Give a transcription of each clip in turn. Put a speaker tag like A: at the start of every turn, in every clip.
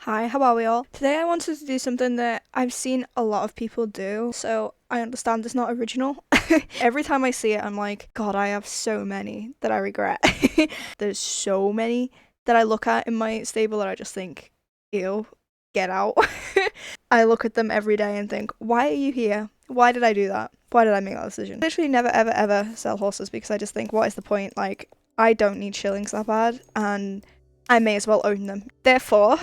A: Hi, how are we all? Today I wanted to do something that I've seen a lot of people do, so I understand it's not original. Every time I see it, I'm like, God, I have so many that I regret. There's so many that I look at in my stable that I just think, ew, get out. I look at them every day and think, why are you here? Why did I do that? Why did I make that decision? I literally never, ever, ever sell horses because I just think, what is the point? Like, I don't need shillings that bad, and I may as well own them. Therefore,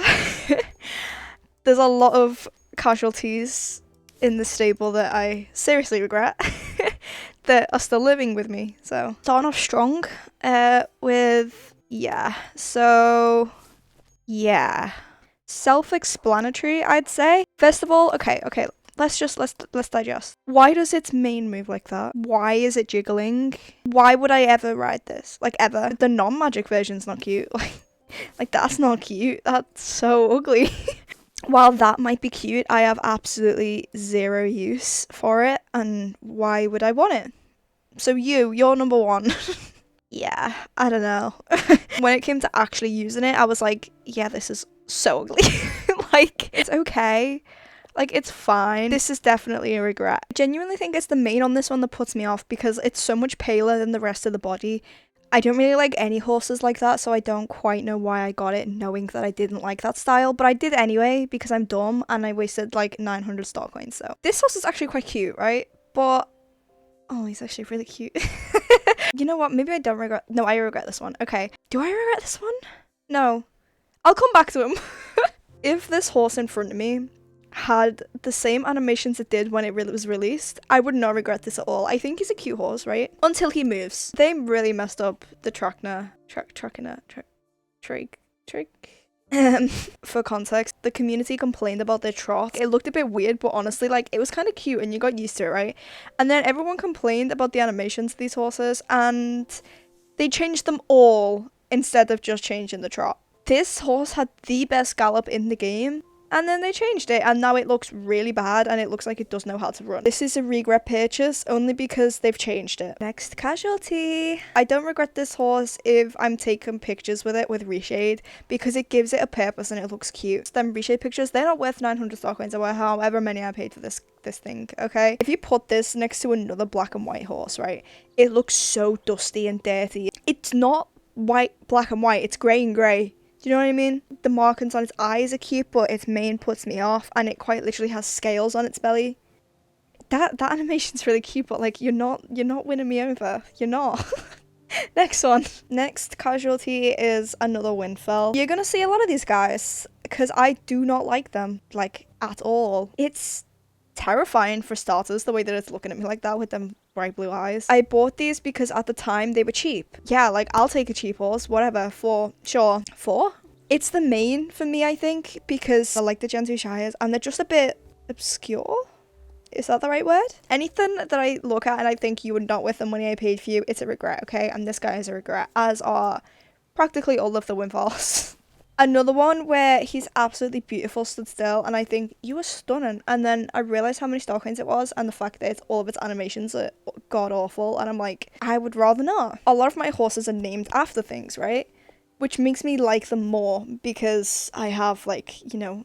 A: there's a lot of casualties in the stable that I seriously regret that are still living with me. So, starting off strong yeah. Self-explanatory, I'd say. First of all, okay, let's digest. Why does its mane move like that? Why is it jiggling? Why would I ever ride this? Like, ever. The non-magic version's not cute. Like that's not cute. That's so ugly. While that might be cute, I have absolutely zero use for it, and why would I want it? So you're number one. Yeah, I don't know. When it came to actually using it, I was like, yeah, this is so ugly. Like, it's okay. Like, it's fine. This is definitely a regret. I genuinely think it's the mane on this one that puts me off because it's so much paler than the rest of the body. I don't really like any horses like that, so I don't quite know why I got it knowing that I didn't like that style, but I did anyway because I'm dumb and I wasted like 900 star coins, so. This horse is actually quite cute, right? But, oh, he's actually really cute. You know what? Maybe I don't regret. No, I regret this one. Okay. Do I regret this one? No. I'll come back to him. If this horse in front of me had the same animations it did when it was released, I would not regret this at all. I think he's a cute horse, right? Until he moves. They really messed up the trick. For context, the community complained about their trough. It looked a bit weird, but honestly, like, it was kind of cute and you got used to it, right? And then everyone complained about the animations of these horses, and they changed them all instead of just changing the trot. This horse had the best gallop in the game, and then they changed it, and now it looks really bad, and it looks like it doesn't know how to run. This is a regret purchase, only because they've changed it. Next casualty. I don't regret this horse if I'm taking pictures with it with Reshade, because it gives it a purpose and it looks cute. Them Reshade pictures, they're not worth 900 star coins or however many I paid for this thing, okay? If you put this next to another black and white horse, right, it looks so dusty and dirty. It's not black and white, it's grey and grey. Do you know what I mean? The markings on its eyes are cute, but its mane puts me off, and it quite literally has scales on its belly. That animation's really cute, but like you're not winning me over. You're not. Next one. Next casualty is another Windfell. You're gonna see a lot of these guys because I do not like them, like, at all. It's terrifying for starters, the way that it's looking at me like that with them bright blue eyes. I bought these because at the time they were cheap. Yeah, like, I'll take a cheap horse, whatever, sure. It's the mane for me, I think, because I like the Gentoo Shires and they're just a bit obscure. Is that the right word? Anything that I look at and I think you would not with the money I paid for you, it's a regret, okay? And this guy is a regret, as are practically all of the Windfalls. Another one where he's absolutely beautiful stood still, and I think, you were stunning. And then I realised how many star coins it was, and the fact that all of its animations are god awful, and I'm like, I would rather not. A lot of my horses are named after things, right? Which makes me like them more because I have, like, you know,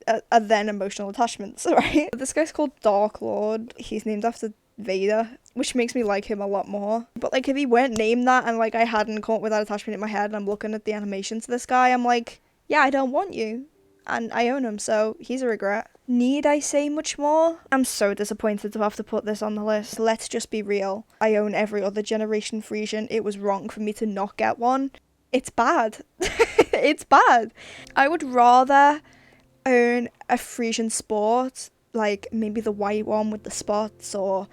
A: a then emotional attachments, right? This guy's called Dark Lord. He's named after Vader, which makes me like him a lot more. But like, if he weren't named that and like I hadn't come up with that attachment in my head and I'm looking at the animations of this guy, I'm like, yeah, I don't want you. And I own him, so he's a regret. Need I say much more? I'm so disappointed to have to put this on the list. Let's just be real. I own every other generation Frisian. It was wrong for me to not get one. It's bad. It's bad. I would rather own a Frisian Sport, like maybe the white one with the spots, or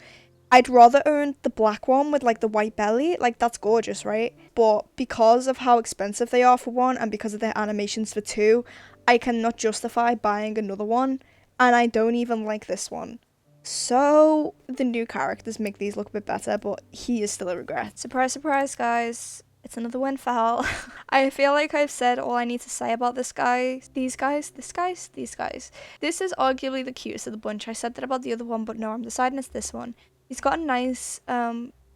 A: I'd rather own the black one with like the white belly. Like, that's gorgeous, right? But because of how expensive they are for one, and because of their animations for two, I cannot justify buying another one, and I don't even like this one. So the new characters make these look a bit better, but he is still a regret. Surprise, surprise, guys. It's another Windfell. I feel like I've said all I need to say about this guy. These guys. This is arguably the cutest of the bunch. I said that about the other one, but no, I'm deciding it's this one. He's got a nice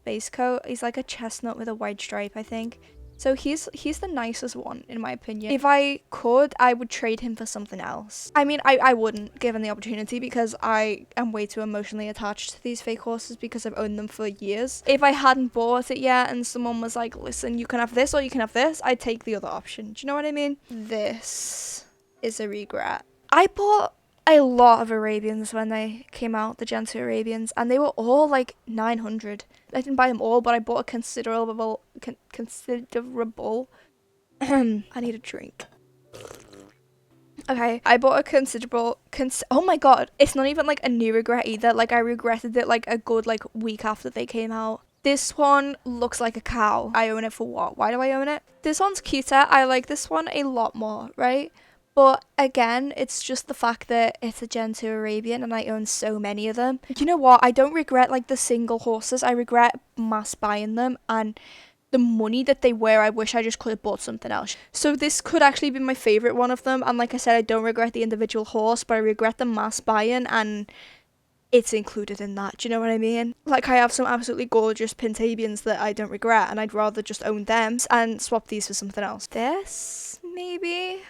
A: base coat. He's like a chestnut with a white stripe, I think. So he's the nicest one in my opinion. If I could, I would trade him for something else. I mean, I wouldn't given the opportunity because I am way too emotionally attached to these fake horses because I've owned them for years. If I hadn't bought it yet and someone was like, listen, you can have this or you can have this, I'd take the other option. Do you know what I mean? This is a regret. I bought a lot of Arabians when they came out, the Gen 2 Arabians, and they were all like 900. I didn't buy them all, but I bought a considerable I need a drink. Okay, I bought a considerable oh my god, it's not even like a new regret either. Like I regretted it like a good like week after they came out. This one looks like a cow. I own it for what? Why do I own it? This one's cuter. I like this one a lot more, right? But again, it's just the fact that it's a Gen 2 Arabian and I own so many of them. You know what? I don't regret like the single horses. I regret mass buying them and the money that they were. I wish I just could have bought something else. So this could actually be my favorite one of them. And like I said, I don't regret the individual horse, but I regret the mass buying and it's included in that. Do you know what I mean? Like I have some absolutely gorgeous Pintabians that I don't regret and I'd rather just own them and swap these for something else. This, maybe?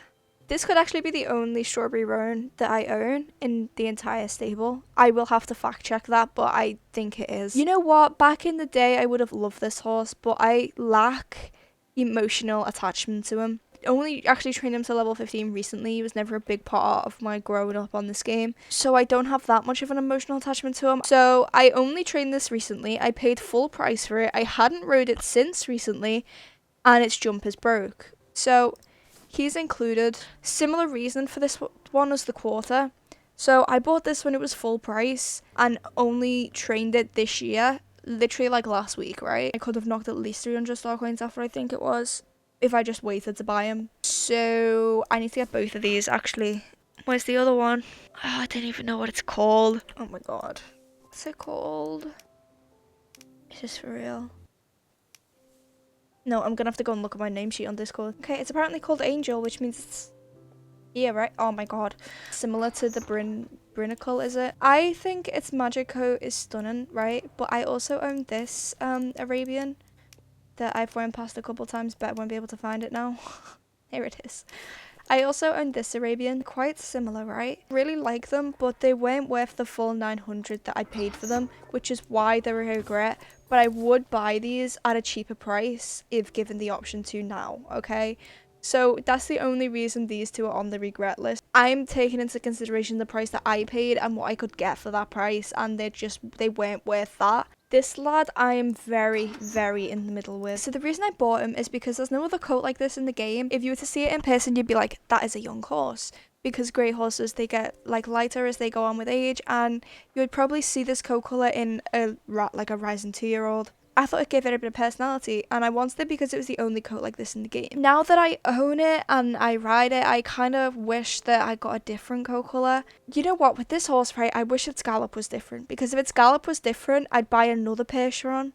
A: This could actually be the only Strawberry Roan that I own in the entire stable. I will have to fact check that, but I think it is. You know what? Back in the day, I would have loved this horse, but I lack emotional attachment to him. Only actually trained him to level 15 recently. He was never a big part of my growing up on this game. So I don't have that much of an emotional attachment to him. So I only trained this recently. I paid full price for it. I hadn't rode it since recently, and its jumpers broke. So he's included. Similar reason for this one as the quarter. So I bought this when it was full price and only trained it this year, literally like last week, right? I could have knocked at least 300 star coins after, I think it was, if I just waited to buy him. So I need to get both of these actually. Where's the other one? Oh, I didn't even know what it's called. Oh my god. What's it called? Is this for real? No, I'm gonna have to go and look at my name sheet on Discord. Okay, it's apparently called Angel, which means it's here, right? Oh my god. Similar to the Brinicle, is it? I think its magic coat is stunning, right? But I also own this Arabian that I've worn past a couple times, but I won't be able to find it now. Here it is. I also own this Arabian, quite similar, right? Really like them, but they weren't worth the full 900 that I paid for them, which is why they're a regret. But I would buy these at a cheaper price if given the option to now, okay? So that's the only reason these two are on the regret list. I'm taking into consideration the price that I paid and what I could get for that price, and they weren't worth that. This lad I am very, very in the middle with. So the reason I bought him is because there's no other coat like this in the game. If you were to see it in person, you'd be like, that is a young horse. Because grey horses, they get like lighter as they go on with age, and you would probably see this coat colour in a rising 2-year-old. I thought it gave it a bit of personality, and I wanted it because it was the only coat like this in the game. Now that I own it and I ride it, I kind of wish that I got a different coat colour. You know what, with this horse, right, I wish its gallop was different, because if its gallop was different, I'd buy another Percheron,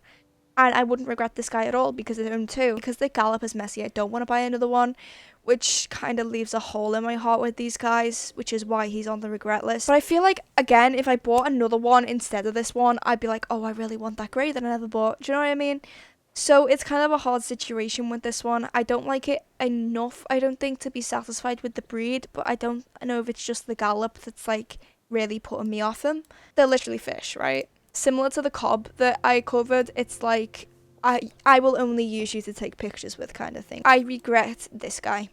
A: and I wouldn't regret this guy at all because I own two. Because the gallop is messy, I don't want to buy another one, which kind of leaves a hole in my heart with these guys, which is why he's on the regret list. But I feel like, again, if I bought another one instead of this one, I'd be like, oh, I really want that grey that I never bought. Do you know what I mean? So it's kind of a hard situation with this one. I don't like it enough, I don't think, to be satisfied with the breed, but I don't know if it's just the gallop that's like really putting me off them. They're literally fish, right? Similar to the cob that I covered, it's like, I will only use you to take pictures with kind of thing. I regret this guy.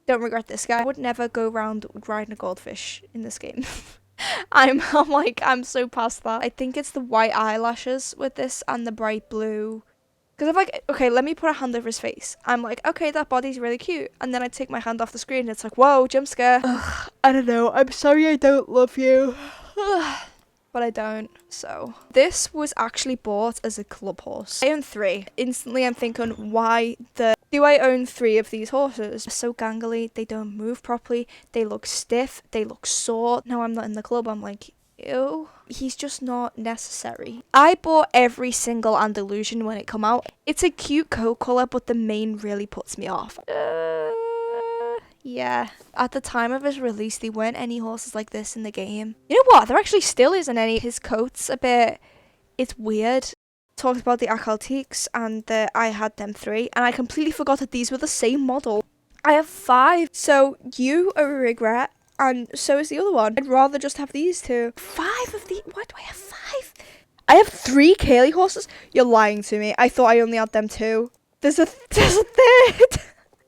A: Don't regret this guy. I would never go around riding a goldfish in this game. I'm so past that. I think it's the white eyelashes with this and the bright blue. Because I'm like, okay, let me put a hand over his face. I'm like, okay, that body's really cute. And then I take my hand off the screen and it's like, whoa, jump scare. Ugh, I don't know. I'm sorry I don't love you. But I don't, so. This was actually bought as a club horse. I own 3. Instantly I'm thinking, why do I own 3 of these horses? They're so gangly, they don't move properly, they look stiff, they look sore. Now I'm not in the club, I'm like, ew. He's just not necessary. I bought every single Andalusian when it come out. It's a cute coat colour, but the mane really puts me off. Yeah, at the time of his release, there weren't any horses like this in the game. You know what? There actually still isn't any. His coat's a bit, it's weird. talked about the Akaltiques and the I had them 3, and I completely forgot that these were the same model. I have 5, so you are a regret, and so is the other one. I'd rather just have these 2. 5 of these? Why do I have 5? I have 3 Cayley horses? You're lying to me. I thought I only had them 2. There's a third.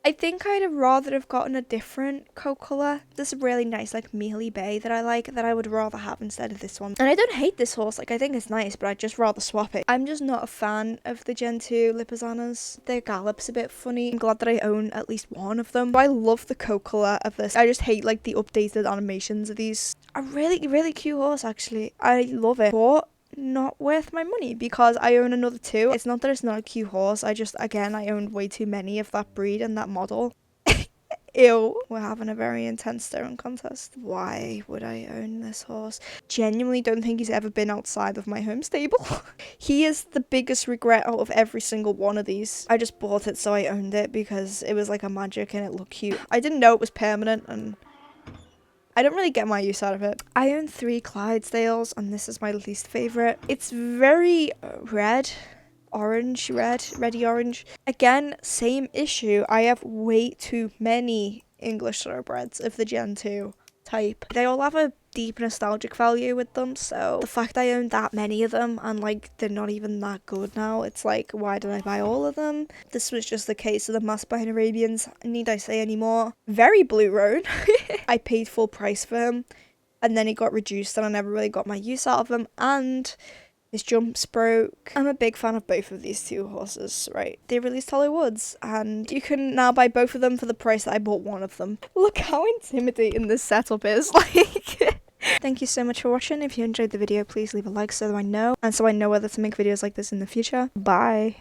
A: I think I'd have rather have gotten a different coat colour. There's a really nice like Mealy Bay that I like that I would rather have instead of this one. And I don't hate this horse, like I think it's nice, but I'd just rather swap it. I'm just not a fan of the Gen 2 Lipizzaners. Their gallop's a bit funny. I'm glad that I own at least one of them. But I love the coat colour of this. I just hate like the updated animations of these. A really, really cute horse actually. I love it. But not worth my money because I own another 2. It's not that it's not a cute horse, I just, again, I owned way too many of that breed and that model. Ew. We're having a very intense staring contest. Why would I own this horse? Genuinely don't think he's ever been outside of my home stable. He is the biggest regret out of every single one of these. I just bought it so I owned it because it was like a magic and it looked cute. I didn't know it was permanent and I don't really get my use out of it. I own 3 Clydesdales and this is my least favourite. It's very reddy orange. Again, same issue. I have way too many English thoroughbreds of the Gen 2 type. They all have a deep nostalgic value with them, so the fact I own that many of them and like they're not even that good now, it's like, why did I buy all of them? This was just the case of the Massbine Arabians. Need I say any more? Very Blue Roan. I paid full price for him and then he got reduced and I never really got my use out of him, and his jumps broke. I'm a big fan of both of these 2 horses, right? They released Hollow Woods and you can now buy both of them for the price that I bought one of them. Look how intimidating this setup is, like. Thank you so much for watching. If you enjoyed the video, please leave a like so that I know, and so I know whether to make videos like this in the future. Bye.